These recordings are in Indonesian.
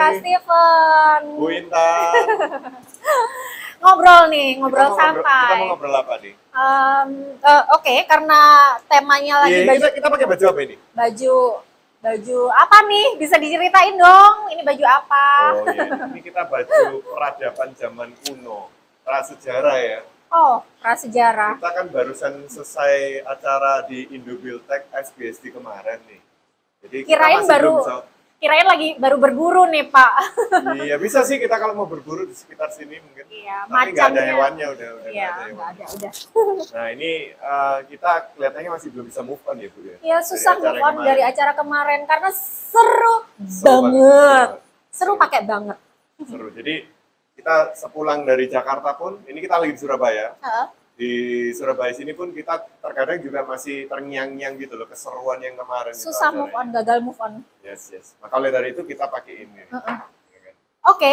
Pak Steven. Bu Intan. Ngobrol nih, ngobrol Kita santai. mau ngobrol apa nih? Oke, karena temanya lagi Iya, baju kita pakai baju apa ini? baju apa nih? Bisa diceritain dong. Ini baju apa? Oh iya, ini kita baju peradaban zaman kuno, prasejarah ya. Oh, prasejarah. Kita kan barusan selesai acara di Indobuildtek SBSD kemarin nih. Jadi kita Kirain masih baru belum bisa. kirain lagi baru berburu nih, Pak. Iya bisa sih kita kalau mau berburu di sekitar sini mungkin. Iya, Tapi nggak ada macamnya. hewannya udah Iya, nggak ada nggak hewan. ada, udah. Nah ini kita kelihatannya masih belum bisa move on ya Bu ya. Iya, susah Dari acara move on kemarin. dari acara kemarin karena seru Seru banget. banget. Seru pakai banget. Seru. Jadi kita sepulang dari Jakarta pun, ini kita lagi di Surabaya. Heeh. Di Surabaya sini pun kita terkadang juga masih terngiang-ngiang gitu loh keseruan yang kemarin. itu Susah move on, acaranya. gagal move on. Yes. Maka oleh dari itu kita pakai ini. Heeh. Ya kan? Oke,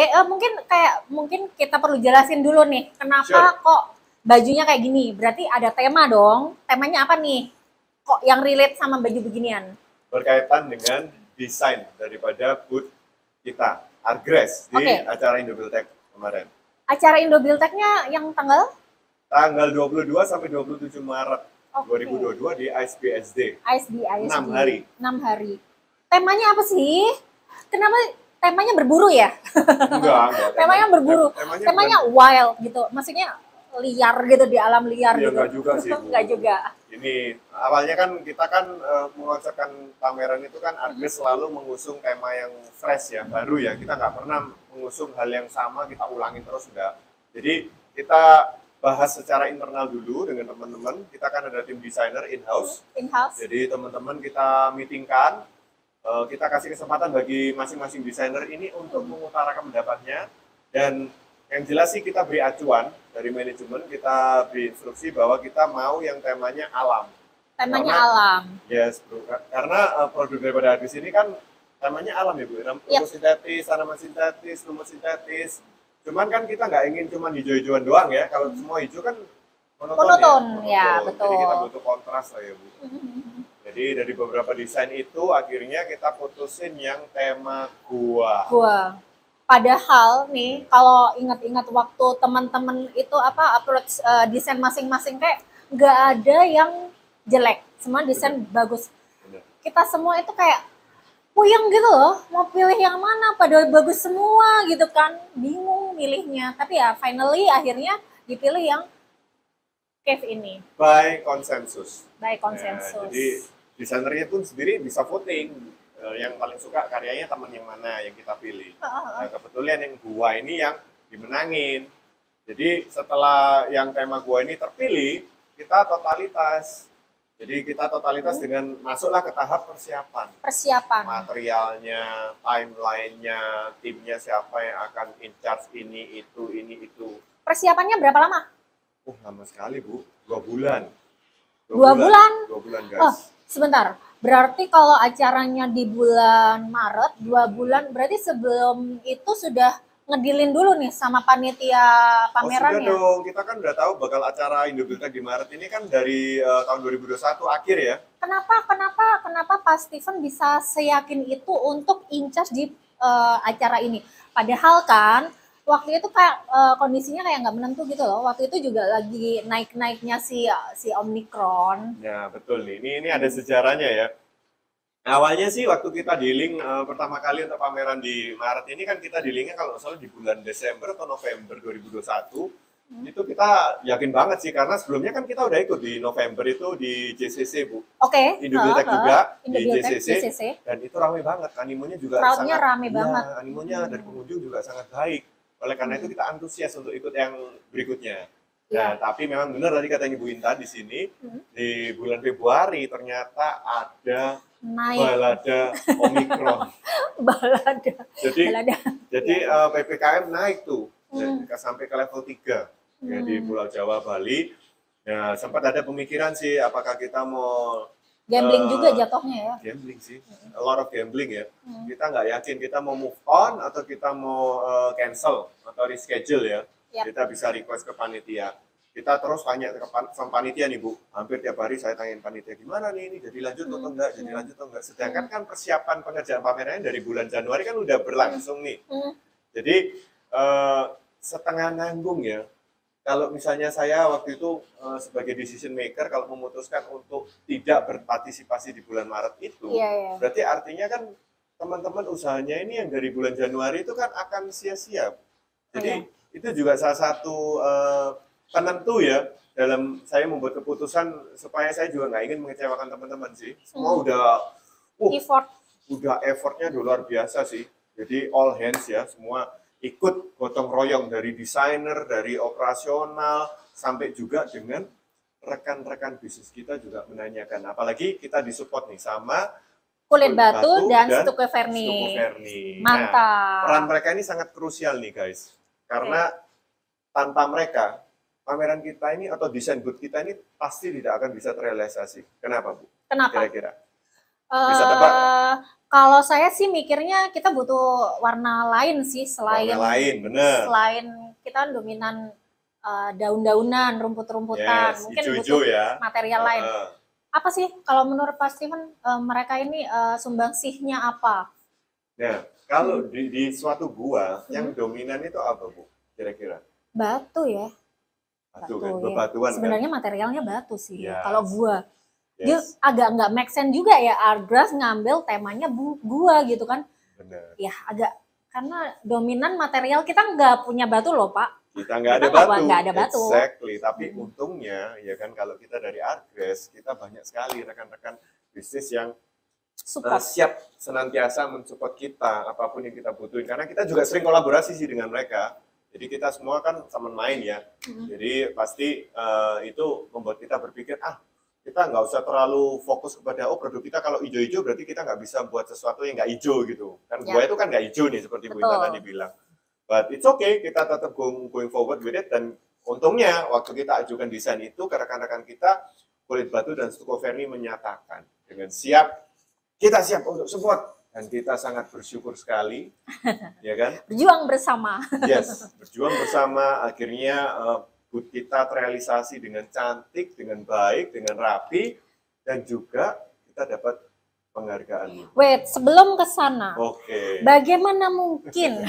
mungkin kita perlu jelasin dulu nih, kenapa Sure. kok bajunya kayak gini? Berarti ada tema dong. Temanya apa nih? Kok yang relate sama baju beginian? Berkaitan dengan desain daripada booth kita, Argres, di Oke. acara Indobuildtek kemarin. Acara Indobuildtek-nya yang tanggal Tanggal 22 sampai 27 Maret Oke. 2022 di ISBSD. ISD. 6 hari. 6 hari. Temanya apa sih? Kenapa temanya berburu ya? Enggak. Temanya berburu. Temanya wild gitu. Maksudnya liar gitu, di alam liar Iya, gitu. enggak juga sih, Bu. Enggak juga. Ini awalnya kan kita kan mengonsepkan pameran itu kan Argres selalu mengusung tema yang fresh ya, baru ya. Kita nggak pernah mengusung hal yang sama, kita ulangin terus enggak. Jadi kita bahas secara internal dulu dengan teman-teman. Kita kan ada tim desainer in-house. In-house. Jadi teman-teman kita meetingkan, kita kasih kesempatan bagi masing-masing desainer ini untuk mengutarakan pendapatnya. Dan yang jelas sih kita beri acuan dari manajemen, kita beri instruksi bahwa kita mau yang temanya alam. Temanya Karena- alam. Yes, bro. Karena produk daripada Argres ini kan temanya alam ya, Bu. Yep. Rumput sintetis, tanaman sintetis, lumut sintetis. Cuman kan kita nggak ingin cuma hijau-hijauan doang ya. Kalau semua hijau kan Monoton, ya, Monoton. betul. Jadi kita butuh kontras lah ya, Bu. Jadi dari beberapa desain itu akhirnya kita putusin yang tema gua. Gua. Padahal nih, kalau ingat-ingat waktu teman-teman itu upload desain masing-masing, kayak nggak ada yang jelek, semua desain bagus. Bener. Kita semua itu kayak puyeng gitu loh, mau pilih yang mana, padahal bagus semua gitu kan, bingung milihnya. Tapi ya finally akhirnya dipilih yang cave ini, By konsensus. by Nah, konsensus. jadi desainernya pun sendiri bisa voting. Yang paling suka karyanya teman yang mana yang kita pilih. Nah, kebetulan yang gua ini yang dimenangin. Jadi setelah yang tema gua ini terpilih, kita totalitas. Jadi kita totalitas dengan masuklah ke tahap persiapan. Persiapan. Materialnya, timelinenya, timnya siapa yang akan in charge ini, itu. Persiapannya berapa lama? Lama sekali, Bu. 2 bulan. 2 bulan? 2 bulan, Oh, guys. sebentar. Berarti kalau acaranya di bulan Maret, 2 bulan, berarti sebelum itu sudah ngedilin dulu nih sama panitia pamerannya. Sudah dong, kita kan udah tahu bakal acara Indobuildtek di Maret ini kan dari tahun 2021 akhir ya. Kenapa Pak Steven bisa seyakin itu untuk in charge di acara ini? Padahal kan waktu itu kayak kondisinya kayak nggak menentu gitu loh. Waktu itu juga lagi naik-naiknya si Omicron. Ya betul nih, ini ada sejarahnya ya. Awalnya sih waktu kita dealing pertama kali untuk pameran di Maret ini kan kita dealingnya kalau nggak salah di bulan Desember atau November 2021. Itu kita yakin banget sih karena sebelumnya kan kita udah ikut di November itu di JCC, Bu. Oke. Indobuildtek juga di Indobuildtek, JCC. Dan itu ramai banget, animonya juga Crowd-nya sangat rame banget. animonya dari pengunjung juga sangat baik. Oleh karena itu kita antusias untuk ikut yang berikutnya. Nah, tapi memang benar tadi katanya Bu Intan di sini di bulan Februari ternyata ada Naik balada Omikron. balada. Jadi PPKM naik tuh sampai ke level 3 ya, di Pulau Jawa, Bali. Nah, sempat ada pemikiran sih apakah kita mau Gambling juga jatuhnya ya. gambling sih, a lot of gambling ya. Kita nggak yakin kita mau move on atau kita mau cancel atau reschedule ya. Yap. Kita bisa request ke panitia. kita terus tanya sama panitia nih Bu, hampir tiap hari saya tanyain panitia gimana nih ini jadi lanjut atau enggak, jadi lanjut atau enggak. Sedangkan kan persiapan pengerjaan pamerannya dari bulan Januari kan udah berlangsung nih. Jadi setengah nanggung ya. Kalau misalnya saya waktu itu sebagai decision maker kalau memutuskan untuk tidak berpartisipasi di bulan Maret itu, berarti artinya kan teman-teman usahanya ini yang dari bulan Januari itu kan akan sia-sia. Jadi itu juga salah satu penentu ya dalam saya membuat keputusan supaya saya juga nggak ingin mengecewakan teman-teman sih. Semua udah effortnya luar biasa sih. Jadi all hands ya, semua ikut gotong royong dari desainer, dari operasional, sampai juga dengan rekan-rekan bisnis kita juga menanyakan. Apalagi kita disupport nih sama Kulit Batu dan Stucco Verni. Mantap. Nah, peran mereka ini sangat krusial nih guys. Karena tanpa mereka, pameran kita ini atau desain booth kita ini pasti tidak akan bisa terrealisasi. Kenapa Bu? Kenapa? Kira-kira. Bisa tebak? Kalau saya sih mikirnya kita butuh warna lain sih selain warna lain, bener. Selain kita dominan daun-daunan, rumput-rumputan, mungkin hijau-hijau butuh ya. material lain. Apa sih kalau menurut Pak Steven mereka ini sumbangsihnya apa? Nah, kalau di suatu gua yang dominan itu apa Bu? Kira-kira? Batu ya. Batu kan, bebatuan sebenarnya kan? Materialnya batu sih. Yes. Kalau gua dia agak nggak make sense juga ya, Artgras ngambil temanya gua gitu kan. Benar. Ya agak, karena dominan material kita nggak punya batu loh Pak. Kita nggak ada batu. Exactly. Tapi untungnya ya kan kalau kita dari Artgras, kita banyak sekali rekan-rekan bisnis yang siap senantiasa mensupport kita apapun yang kita butuhin. Karena kita juga sering kolaborasi sih dengan mereka. Jadi kita semua kan sama main ya. Jadi pasti itu membuat kita berpikir kita nggak usah terlalu fokus kepada produk kita kalau hijau-hijau berarti kita nggak bisa buat sesuatu yang nggak hijau gitu. Kan gua itu kan nggak hijau nih seperti Bu Intan tadi bilang. But it's okay, kita tetap going forward with it. Dan untungnya waktu kita ajukan desain itu ke rekan-rekan kita, Kulit Batu dan Stucco Verni menyatakan dengan siap, kita siap untuk support. Dan kita sangat bersyukur sekali, ya kan? Berjuang bersama. Yes, berjuang bersama. Akhirnya booth kita terrealisasi dengan cantik, dengan baik, dengan rapi, dan juga kita dapat penghargaan. Wait, sebelum ke sana, bagaimana mungkin,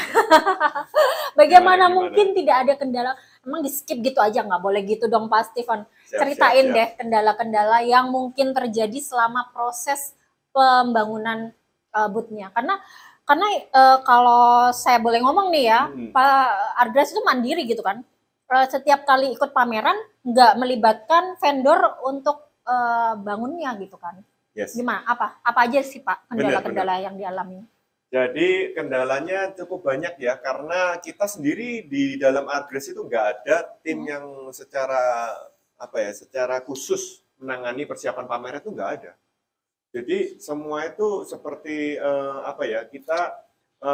bagaimana mungkin tidak ada kendala? Emang di skip gitu aja, nggak boleh gitu dong Pak Steven. Ceritain deh kendala-kendala yang mungkin terjadi selama proses pembangunan booth-nya. Karena kalau saya boleh ngomong nih ya, Pak Artgras itu mandiri gitu kan. Setiap kali ikut pameran nggak melibatkan vendor untuk bangunnya gitu kan. Yes. Gimana? Apa aja sih Pak kendala-kendala yang dialami? Jadi kendalanya cukup banyak ya, karena kita sendiri di dalam Artgras itu nggak ada tim yang secara khusus menangani persiapan pameran itu nggak ada. Jadi semua itu seperti kita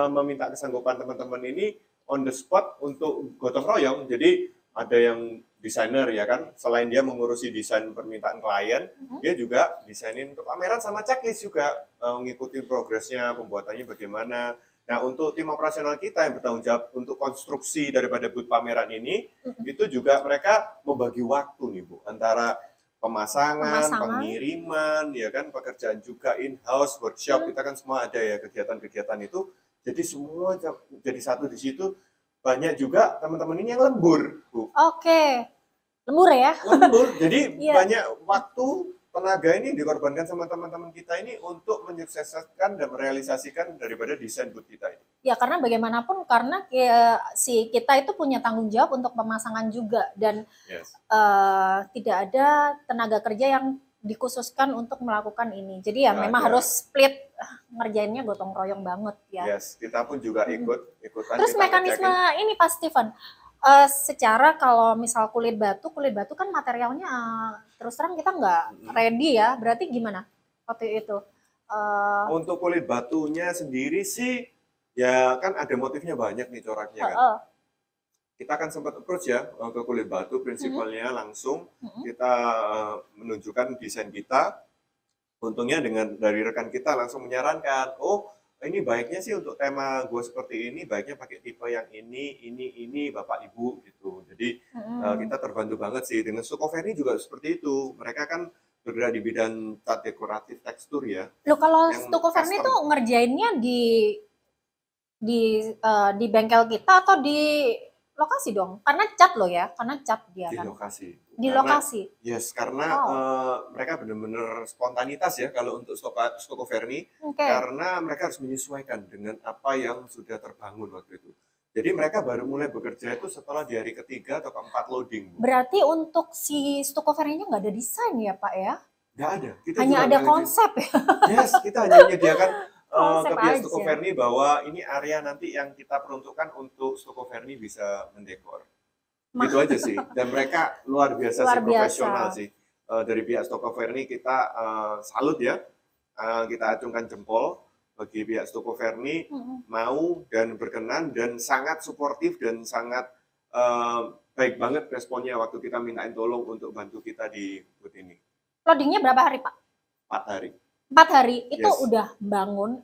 meminta kesanggupan teman-teman ini on the spot untuk gotong royong. Jadi ada yang desainer ya kan, selain dia mengurusi desain permintaan klien, dia juga desainin untuk pameran sama checklist juga, mengikuti progresnya, pembuatannya bagaimana. Nah untuk tim operasional kita yang bertanggung jawab untuk konstruksi daripada booth pameran ini, itu juga mereka membagi waktu nih Bu, antara pemasangan, pengiriman, ya kan, pekerjaan juga in-house, workshop, kita kan semua ada ya kegiatan-kegiatan itu. Jadi semua jadi satu di situ. Banyak juga teman-teman ini yang lembur, Bu. Oke, lembur ya? Lembur, jadi banyak waktu, tenaga ini dikorbankan sama teman-teman kita ini untuk menyukseskan dan merealisasikan daripada desain booth kita ini. Ya karena bagaimanapun, karena kita itu punya tanggung jawab untuk pemasangan juga, dan tidak ada tenaga kerja yang dikhususkan untuk melakukan ini. Jadi ya memang harus split, ngerjainnya gotong royong banget ya. Yes, kita pun juga ikutan. Terus mekanisme ini Pak Steven, secara kalau misal kulit batu kan materialnya terus terang kita nggak ready ya, berarti gimana waktu itu? Untuk kulit batunya sendiri sih, ya kan ada motifnya banyak nih coraknya kan. Kita akan sempat approach ya ke Kulit Batu, prinsipalnya langsung kita menunjukkan desain kita. Untungnya dari rekan kita langsung menyarankan, ini baiknya sih untuk tema gue seperti ini, baiknya pakai tipe yang ini, Bapak Ibu gitu. Jadi kita terbantu banget sih dengan Stuccoferni juga seperti itu. Mereka kan bergerak di bidang cat dekoratif tekstur ya. Loh kalau Stuccoferni tuh ngerjainnya di bengkel kita atau di lokasi dong? Karena cat loh ya, karena cat dia di kan. Lokasi. Di lokasi. Yes, karena mereka benar-benar spontanitas ya kalau untuk Stuccoferni, karena mereka harus menyesuaikan dengan apa yang sudah terbangun waktu itu. Jadi mereka baru mulai bekerja itu setelah di hari ketiga atau keempat loading. Berarti untuk si Stuccoferni-nya nggak ada desain ya Pak ya? Nggak ada. Kita hanya ada konsep ya? Yes, kita hanya menyediakan ke pihak Stuccoferni bahwa ini area nanti yang kita peruntukkan untuk Stuccoferni bisa mendekor. Gitu aja sih. Dan mereka luar biasa sih, profesional sih. Dari pihak Stuccoferni kita salut ya. Kita acungkan jempol bagi pihak Stuccoferni mau dan berkenan dan sangat suportif dan sangat baik banget responnya waktu kita mintain tolong untuk bantu kita di booth ini. Loadingnya berapa hari Pak? 4 hari. 4 hari itu udah bangun.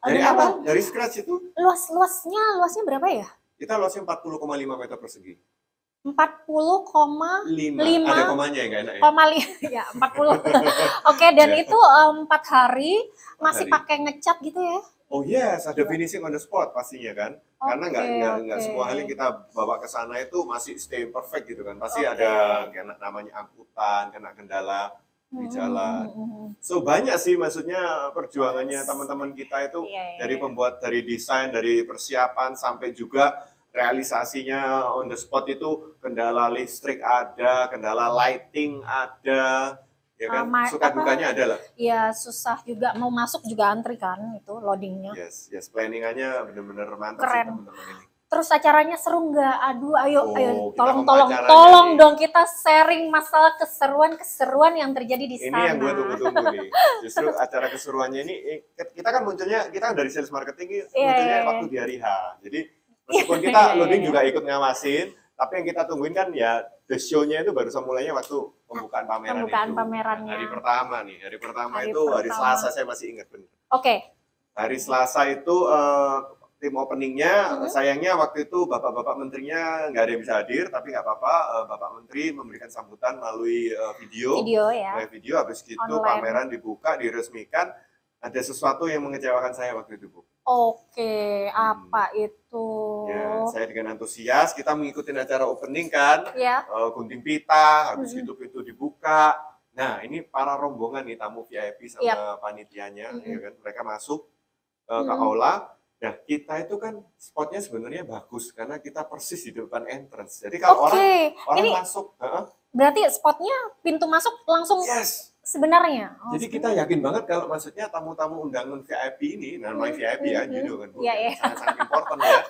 Dari apa? Dari scratch itu? Luasnya berapa ya? Kita luasnya 40,5 meter persegi. 40,5 ada komanya ya, nggak enak ya? 40. Oke, dan itu 4 hari masih pakai ngecat gitu ya? Oh yes, ada finishing on the spot pastinya kan. Karena nggak semua hal yang kita bawa ke sana itu masih stay perfect gitu kan. Pasti ada namanya angkutan, kena kendala di jalan. So banyak sih maksudnya perjuangannya teman-teman kita itu dari pembuat, dari desain, dari persiapan sampai juga realisasinya on the spot itu kendala listrik ada, kendala lighting ada, ya kan, suka dukanya ada lah. Iya, susah juga, mau masuk juga antri kan itu loadingnya. Yes, planningannya benar-benar mantap sih teman-teman ini. Terus acaranya seru nggak? Aduh, ayo tolong dong kita sharing masalah keseruan yang terjadi di sana. Ini yang gue tunggu-tunggu nih. Justru acara keseruannya ini, kita kan munculnya, kita dari sales marketing munculnya waktu di hari H. Jadi meskipun kita loading juga ikut ngawasin, tapi yang kita tungguin kan ya the show-nya itu baru mulainya waktu pembukaan pameran pamerannya. Hari pertama itu hari Selasa, saya masih ingat benar. Hari Selasa itu tim openingnya, sayangnya waktu itu bapak-bapak menterinya nggak ada yang bisa hadir, tapi nggak apa-apa, bapak menteri memberikan sambutan melalui video habis itu pameran dibuka, diresmikan. Ada sesuatu yang mengecewakan saya waktu itu, Bu. Apa itu? Ya, saya dengan antusias, kita mengikuti acara opening kan, gunting pita, habis itu pintu dibuka. Nah, ini para rombongan nih, tamu VIP sama panitianya, ya kan, mereka masuk ke aula. Nah, kita itu kan spotnya sebenarnya bagus, karena kita persis di depan entrance. Jadi kalau orang masuk. Berarti spotnya pintu masuk langsung sebenarnya. Jadi kita yakin banget kalau maksudnya tamu-tamu undangan VIP ini, namanya VIP ya, gitu kan, sangat important ya.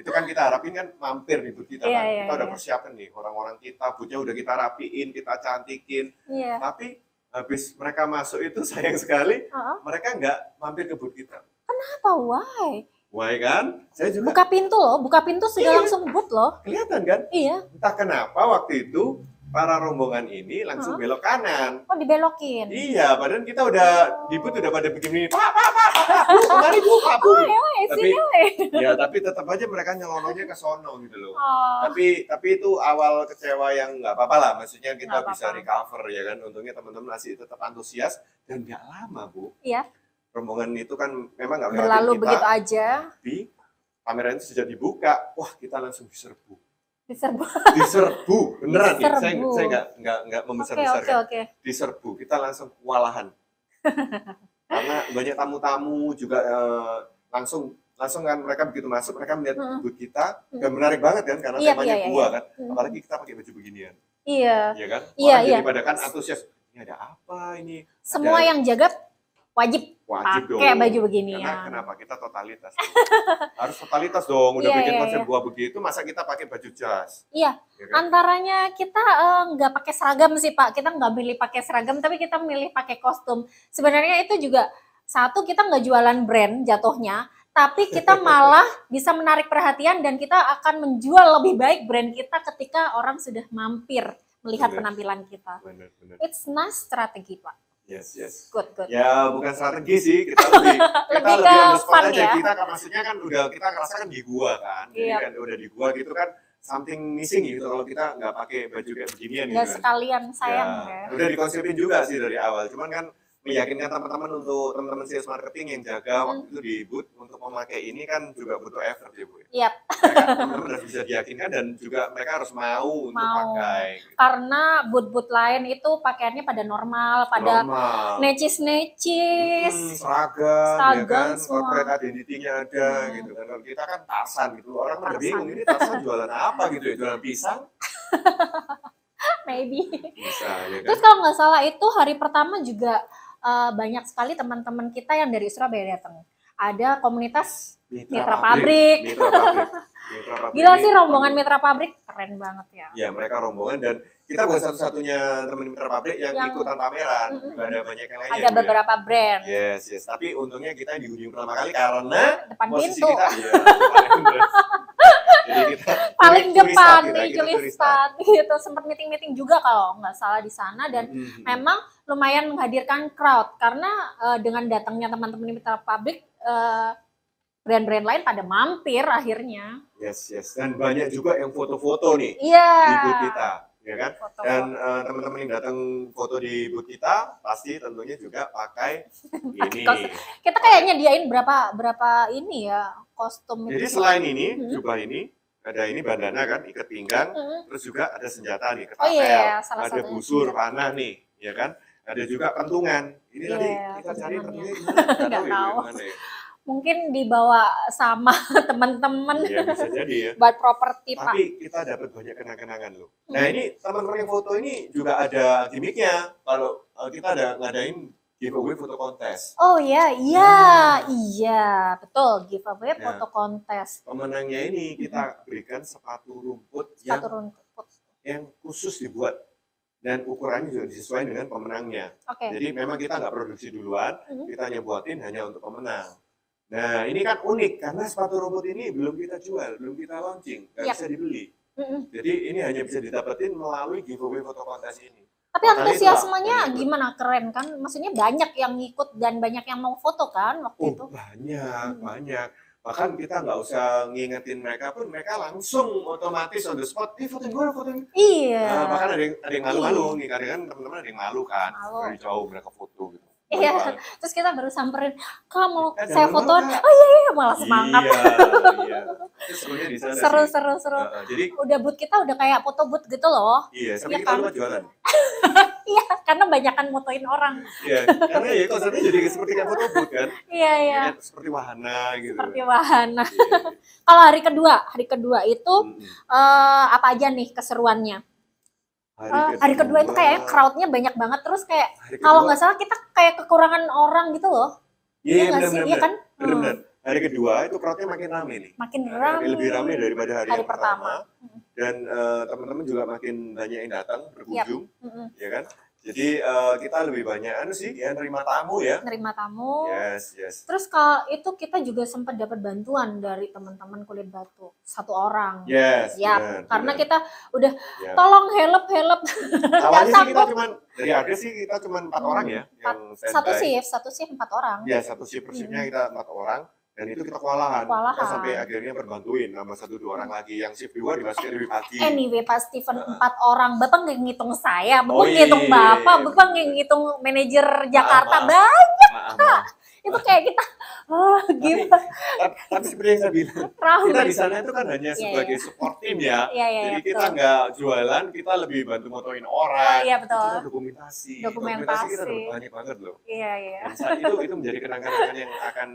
Itu kan kita harapin kan mampir di booth kita kan. Kita udah persiapkan nih orang-orang kita, boothnya udah kita rapiin, kita cantikin. Tapi habis mereka masuk itu sayang sekali, mereka nggak mampir ke booth kita. Kenapa? Why kan? Saya juga buka pintu sudah langsung booth loh. Kelihatan kan? Iya. Entah kenapa waktu itu para rombongan ini langsung belok kanan. Oh, dibelokin? Iya, padahal kita udah di booth udah pada begini, Pak, kemari Bu, Pak. Tapi tetap aja mereka nyelonongnya ke sono gitu loh. Tapi itu awal kecewa yang nggak apa-apa lah, maksudnya kita bisa recover ya kan. Untungnya teman-teman masih tetap antusias dan nggak lama, Bu. Iya. Rombongan itu kan memang nggak berlalu kita, begitu aja. Tapi pameran itu sudah dibuka, wah kita langsung diserbu, beneran nih. Saya nggak membesar-besarkan. Diserbu, kita langsung kewalahan. Karena banyak tamu-tamu juga langsung kan mereka begitu masuk, mereka melihat booth kita, dan menarik banget kan, karena temanya buah kan, apalagi kita pakai baju beginian. Iya kan? Jadi pada kan antusias, ini ada apa ini? Semua yang jaga wajib pakai baju begini ya. Kenapa? Kita totalitas. Harus totalitas dong. Udah bikin konsep gua begitu, masa kita pakai baju jas? Iya. Ya kan? Antaranya kita nggak pakai seragam sih Pak. Kita nggak milih pakai seragam, tapi kita milih pakai kostum. Sebenarnya itu juga satu, kita nggak jualan brand jatuhnya, tapi kita malah bisa menarik perhatian dan kita akan menjual lebih baik brand kita ketika orang sudah mampir melihat penampilan kita. Bener. It's nice strategi Pak. Yes, yes. Good, good. Ya bukan strategi sih, kita lebih Lebih ke on the spot fun aja. ya. Kita kan maksudnya kan udah kita ngerasakan di gua kan. Jadi Iya. kan udah di gua gitu kan something missing gitu kalau kita nggak pakai baju kayak beginian gitu Nggak kan. sekalian sayang ya. Udah dikonsepin juga sih dari awal. Cuman kan meyakinkan teman-teman untuk teman-teman sales marketing yang jaga waktu itu di booth untuk memakai ini kan juga butuh effort ya Bu. Yap. Ya kan? Teman-teman harus bisa diyakinkan dan juga mereka harus mau untuk pakai. Gitu. Karena booth-booth lain itu pakaiannya pada normal, pada necis-necis, seragam, ya kan, semua. corporate identity-nya ada gitu kan. Kalau kita kan Tarsan gitu, orang pada bingung ini Tarsan jualan apa gitu ya, jualan pisang? Maybe. Bisa, ya kan? Terus kalau nggak salah itu hari pertama juga banyak sekali teman-teman kita yang dari Surabaya datang. Ada komunitas Mitra Pabrik. Gila sih rombongan Mitra Pabrik, keren banget ya. Ya mereka rombongan dan kita bukan satu-satunya teman Mitra Pabrik yang ikutan pameran. Ada banyak yang lainnya. Ada beberapa brand. Yes. Tapi untungnya kita di ujung pertama kali karena depan posisi pintu. kita jadi kita paling depan nih tulistan gitu. Sempat meeting juga kalau nggak salah di sana dan memang lumayan menghadirkan crowd karena dengan datangnya teman-teman Mitra Pabrik brand-brand lain pada mampir akhirnya. Yes. Dan banyak juga yang foto-foto nih di booth kita, ya kan? Foto. Dan teman-teman yang datang foto di booth kita pasti tentunya juga pakai ini. Kita kayak nyediain berapa ini ya kostum. Jadi selain ini, jubah ini, ada ini bandana kan, ikat pinggang, terus juga ada senjata nih, ketapel, ada busur, panah nih, ya kan? Ada juga pentungan. Ini tadi kita cari pentungannya nggak tahu. Mungkin dibawa sama teman-teman. Iya, bisa jadi ya. Buat properti, Pak. Tapi kita dapat banyak kenang-kenangan loh. Nah ini teman-teman yang foto ini juga ada gimmicknya. Kalau kita ada ngadain giveaway foto kontes. Oh iya, betul, giveaway foto kontes. Pemenangnya ini kita berikan sepatu rumput yang khusus dibuat dan ukurannya juga disesuaikan dengan pemenangnya. Jadi memang kita nggak produksi duluan, kita hanya buatin hanya untuk pemenang. Nah ini kan unik karena sepatu rumput ini belum kita jual, belum kita launching, nggak bisa dibeli. Jadi ini hanya bisa didapetin melalui giveaway foto kontes ini. Tapi antusiasmenya gimana? Keren kan? Maksudnya banyak yang ngikut dan banyak yang mau foto kan waktu itu? Banyak. Bahkan kita nggak usah ngingetin mereka pun, mereka langsung otomatis on the spot, fotoin gue. Iya. Bahkan ada yang malu-malu nih, kadang teman-teman ada yang malu kan, dari jauh mereka foto gitu. Iya, terus kita baru samperin, kamu saya fotoin, oh iya malah semangat. Iya. Serunya di sana. Seru. Jadi udah booth kita udah kayak foto booth gitu loh. Iya, sampai kita lupa jualan. Iya, karena banyakan motoin orang. Iya, karena ya konsepnya jadi seperti kayak foto booth kan. Iya. Seperti wahana gitu. Kalau hari kedua itu apa aja nih keseruannya? Hari kedua itu kayaknya crowd-nya banyak banget, terus kayak kalau nggak salah kita kayak kekurangan orang gitu loh. Iya kan? Benar. Hari kedua itu crowd-nya makin ramai nih. Makin ramai. Lebih ramai daripada hari pertama. Dan teman-teman juga makin banyak yang datang berkunjung, ya kan? Jadi kita lebih banyak nerima tamu ya. Nerima tamu. Yes. Terus kalau itu kita juga sempat dapat bantuan dari teman-teman Kulit Batu, 1 orang. Yes. Karena kita udah tolong help. Awalnya sih kita kita cuma 4 orang ya. Satu shift 4 orang. Ya, satu shift persibnya kita 4 orang. Dan itu kita kewalahan. Sampai akhirnya berbantuin sama 1-2 orang lagi. Yang shift 2 dimasukin lebih pagi. Anyway, Pak Steven 4 orang. Bapak nggak ngitung saya, Bapak ngitung Bapak nggak ngitung manajer Jakarta. Banyak, Kak. Itu kayak kita, gimana? Tapi seperti yang saya bilang, kita di sana itu kan hanya sebagai support team ya. Jadi kita nggak jualan, kita lebih bantu motoin orang. Iya, betul. Kita dokumentasi kita dapat banyak banget loh. Iya. Dan saat itu menjadi kenang-kenangan yang akan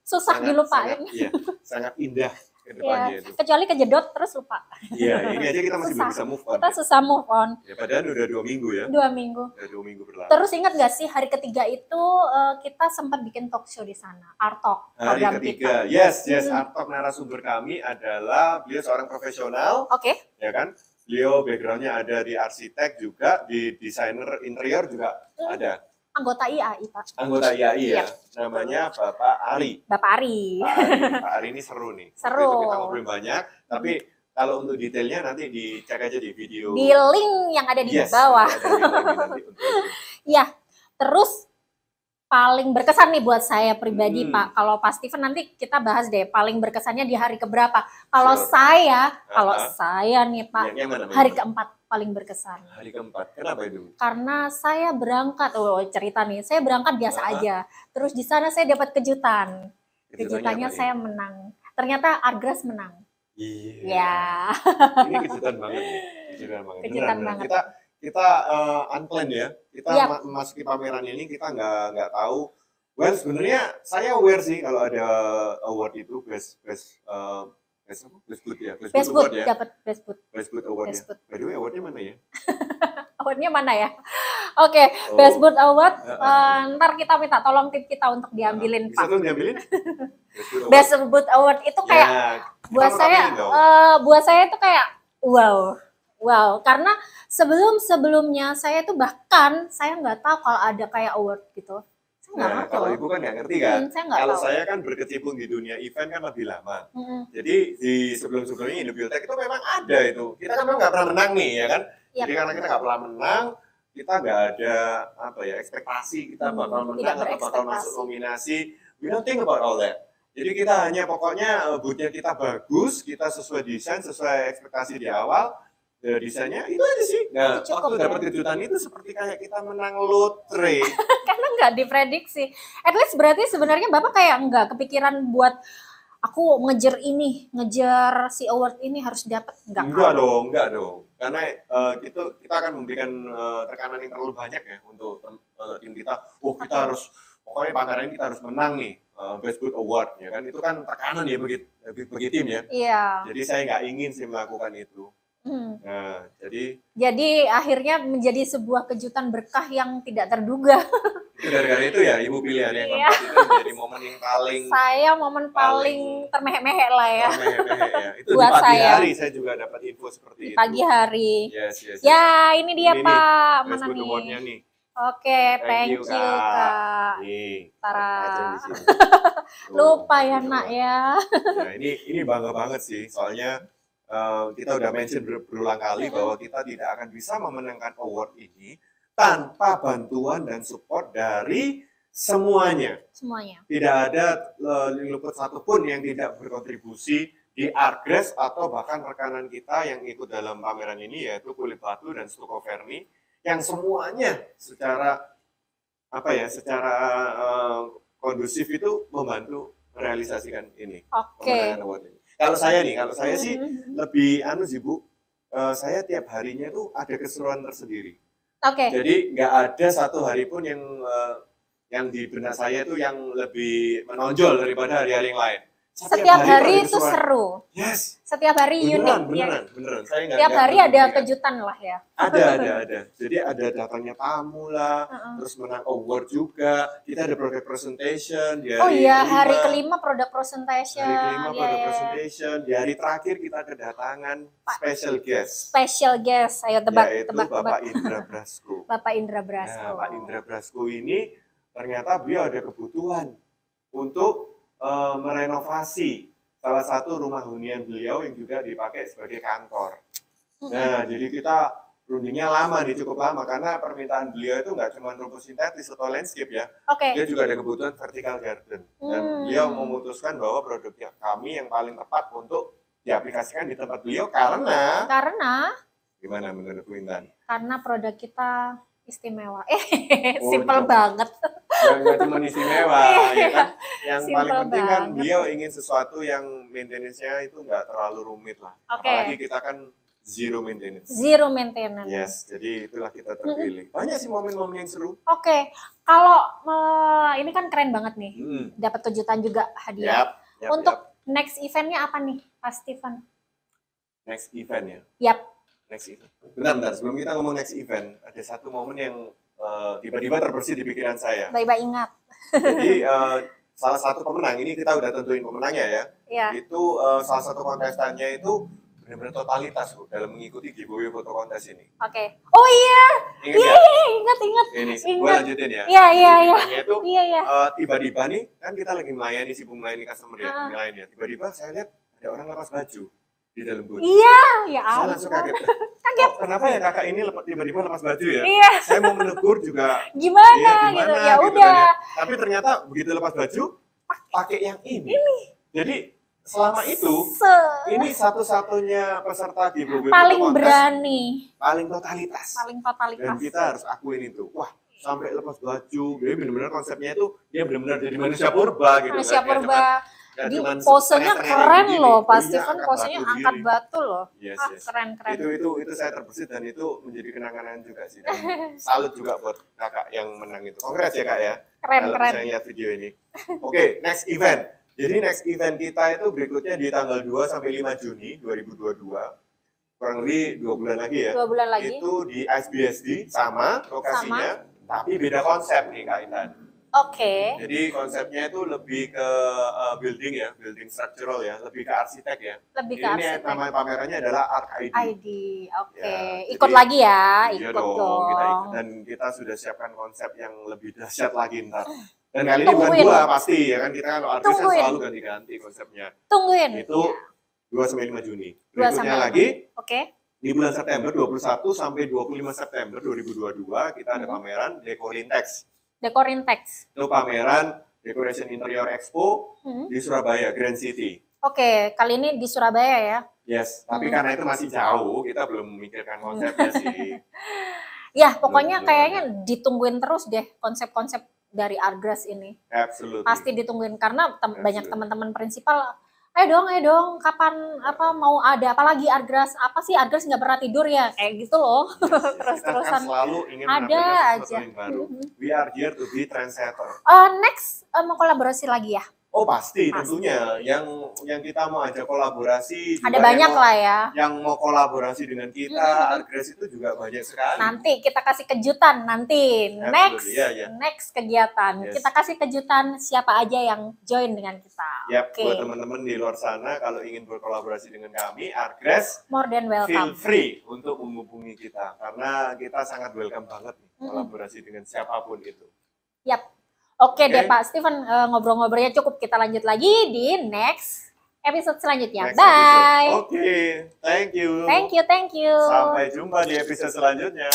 susah dilupain. Iya, sangat indah ke depannya itu. Kecuali kejedot terus lupa. Iya, ini aja kita masih belum bisa move on. Kita susah move on. Ya, padahal udah 2 minggu ya. 2 minggu. Udah 2 minggu berlalu. Terus ingat gak sih hari ketiga itu kita sempat bikin talk show di sana, Art Talk. Hari ketiga, yes. Art Talk narasumber kami adalah beliau seorang profesional. Oke. Ya kan? Beliau backgroundnya ada di arsitek juga, di desainer interior juga ada. Anggota IAI, Pak. Anggota IAI ya. Namanya Bapak Ari. Pak Ari ini seru nih. Seru. Itu kita ngobrol banyak, tapi kalau untuk detailnya nanti dicek aja di video. Di link yang ada di bawah. Iya. Terus paling berkesan nih buat saya pribadi, Pak. Kalau Pak Steven nanti kita bahas deh paling berkesannya di hari keberapa. Kalau saya nih, Pak, hari keempat paling berkesan. Hari keempat. Kenapa itu? Karena saya berangkat, cerita nih, saya berangkat biasa aja. Terus di sana saya dapat kejutan. Kejutannya saya menang. Ternyata Argras menang. Iya. Ya. Ini kejutan banget nih. Kejutan banget. Kita unplanned ya. Kita memasuki pameran ini kita nggak tahu. Well, sebenarnya saya aware sih kalau ada award itu best good ya. Best good ya. Dapat best good. Best good award ya. By the way, awardnya mana ya? Awardnya mana ya? Oke, Best Good Award. Ntar kita minta tolong tim kita untuk diambilin, Pak. Bisa tuh diambilin? Best Good Award itu kayak buat saya itu kayak wow. Karena sebelumnya saya tuh bahkan saya nggak tahu kalau ada kayak award gitu. Nah, kalau ibu kan nggak ngerti kan? Kalau saya kan berkecimpung di dunia event kan lebih lama. Jadi di sebelum-sebelumnya Indobuildtech itu memang ada itu. Kita kan memang nggak pernah menang nih, ya kan? Jadi karena kita nggak pernah menang, kita nggak ada ekspektasi kita bakal menang atau bakal masuk nominasi. We don't think about all that. Jadi kita hanya pokoknya booth-nya kita bagus, kita sesuai desain, sesuai ekspektasi di awal. Desainnya itu aja sih. Nah, waktu dapat kejutan itu seperti kayak kita menang lotre. Karena nggak diprediksi. At least berarti sebenarnya Bapak kayak nggak kepikiran buat aku ngejar si award ini harus dapat. Enggak dong. Karena kita akan memberikan tekanan yang terlalu banyak ya untuk tim kita. Kita harus, pokoknya pameran ini kita harus menang nih. Best Good Award ya kan. Itu kan tekanan ya bagi tim ya. Iya. Jadi saya nggak ingin sih melakukan itu. Nah, jadi akhirnya menjadi sebuah kejutan berkah yang tidak terduga. Itu gara-gara itu ya ibu pilihan yang keempat itu menjadi momen yang paling termehek-mehek lah ya. Termehek-mehek ya. Itu buat di pagi saya. Hari saya juga dapat info seperti itu. Pagi hari. Yes. Ya ini dia ini Pak, nih, mana nih? nih. Oke, thank you Kak. Nih, Tara. Lupa ya nak ya. Nah ini bangga banget sih, soalnya kita udah mention berulang kali bahwa kita tidak akan bisa memenangkan award ini tanpa bantuan dan support dari semuanya. Tidak ada luput satupun yang tidak berkontribusi di Argras atau bahkan rekanan kita yang ikut dalam pameran ini, yaitu Kulit Batu dan Stucco Verni, yang semuanya secara kondusif itu membantu merealisasikan ini. Pemenangan award ini. Kalau saya sih lebih Bu. Saya tiap harinya tuh ada keseruan tersendiri. Jadi nggak ada satu hari pun yang di benak saya itu yang lebih menonjol daripada hari-hari yang lain. Setiap hari itu seru. Yes. Setiap hari unik. Beneran. Setiap hari ada kejutan lah ya. Ada. Jadi ada datangnya tamu lah, terus menang award juga. Kita ada product presentation. Hari kelima product presentation. Di hari terakhir kita kedatangan special guest. Ayo tebak. Yaitu Bapak Indra Brasko. Bapak Indra Brasko. Nah, Pak Indra Brasko ini ternyata beliau ada kebutuhan untuk merenovasi salah satu rumah hunian beliau yang juga dipakai sebagai kantor. Nah, jadi kita rundingnya lama nih, cukup lama, karena permintaan beliau itu nggak cuma rumput sintetis atau landscape ya. Dia juga ada kebutuhan vertical garden. Dan beliau memutuskan bahwa produk kami yang paling tepat untuk diaplikasikan di tempat beliau karena gimana menurut Bu Intan? Karena produk kita istimewa. Simple banget. Nggak cuma istimewa, ya kan? Yang paling penting kan beliau ingin sesuatu yang maintenance-nya itu nggak terlalu rumit lah. Apalagi kita kan zero maintenance. Yes, jadi itulah kita terpilih. Banyak sih momen-momen yang seru. Kalau ini kan keren banget nih. Dapat kejutan juga hadiah. Untuk next event-nya apa nih, Pak Steven? Next event ya? Next event. Bentar, sebelum kita ngomong next event, ada satu momen yang tiba-tiba terbersih di pikiran saya. Baik-baik ingat. Jadi salah satu pemenang, ini kita udah tentuin pemenangnya ya. Itu salah satu kontestannya itu benar-benar totalitas dalam mengikuti giveaway foto kontes ini. Oh iya. Ingat. Ini gue lanjutin ya. Iya. Itu tiba-tiba nih, kan kita lagi melayani customer ya, tiba-tiba saya lihat ada orang lepas baju. di dalam booth. Iya, ya Saya langsung ampun. kaget. Kaget. Oh, kenapa ya kakak ini tiba-tiba lepas baju ya? Iya. Saya mau menegur juga. Gimana, Iya, gitu. gimana Ya gitu udah. kan ya. Tapi ternyata begitu lepas baju pakai yang ini. Jadi selama itu ini satu-satunya peserta giveaway paling foto kontes berani, paling totalitas. paling totalitas. Dan kita harus akuin itu. Wah, sampai lepas baju. Jadi benar-benar konsepnya itu dia benar-benar jadi manusia purba gitu. Manusia kan. purba. Nggak Jadi cuman posenya setengah-setengah keren begini. loh, Oh pasti iya, kan angkat posenya batu angkat diri. batu loh. Yes, Ah, yes. keren. Itu saya terbesit dan itu menjadi kenangan juga sih. Dan salut juga buat kakak yang menang itu. Congrats ya kak ya. Keren. Kalau saya lihat video ini. Oke, next event. Jadi next event kita itu berikutnya di tanggal 2 sampai 5 Juni 2022. Kurang lebih 2 bulan lagi ya. 2 bulan lagi. Itu di SBSD sama lokasinya, tapi beda konsep nih Kak Intan. Oke. Jadi konsepnya itu lebih ke building ya, building structural ya, lebih ke arsitek ya. Lebih ke Jadi ini arsitek. nama pamerannya adalah Arc ID. ID. Oke. Ya, Ikut jadi- lagi ya, Iya ikut dong. kita ikut. Dan kita sudah siapkan konsep yang lebih dahsyat lagi ntar. Dan kali ini bukan Tungguin. gua pasti ya kan, kita kan artis kan Tungguin. selalu ganti-ganti konsepnya. Tungguin. Itu 2 sampai 5 Juni. 2 Berikutnya sampai lagi Oke. di bulan September 21 sampai 25 September 2022 kita ada pameran Decorintex. Dekorin teks. Itu pameran Decoration Interior Expo di Surabaya Grand City. Oke, kali ini di Surabaya ya. Yes, tapi karena itu masih jauh, kita belum memikirkan konsepnya sih. Ya, pokoknya Belum. kayaknya ditungguin terus deh konsep-konsep dari Artgrass ini. Absolutely. Pasti ditungguin karena banyak Absolutely. teman-teman prinsipal, ayo dong, kapan mau ada apalagi Artgrass? Apa sih Artgrass nggak pernah tidur ya? Kayak gitu loh. Yes, yes. Terus-terusan. Kita kan selalu ingin Ada menampilkan sesuatu aja. yang baru. We are here to be trendsetter. Next mau kolaborasi lagi ya? Oh pasti, Pasti. tentunya. Yang kita mau ajak kolaborasi. Ada juga banyak yang mau- lah ya. Yang mau kolaborasi dengan kita, Artgrass itu juga banyak sekali. Nanti kita kasih kejutan nanti. Next, Absolutely, ya. next kegiatan. Yes. Kita kasih kejutan siapa aja yang join dengan kita. Yap, Oke. buat teman-teman di luar sana kalau ingin berkolaborasi dengan kami, Artgrass, More than feel welcome. free untuk menghubungi kita karena kita sangat welcome banget nih kolaborasi dengan siapapun itu. Yap. Oke Oke. deh Pak Steven, ngobrol-ngobrolnya cukup. Kita lanjut lagi di next episode selanjutnya. Next Bye. episode. Oke, thank you. Thank you. Sampai jumpa di episode selanjutnya.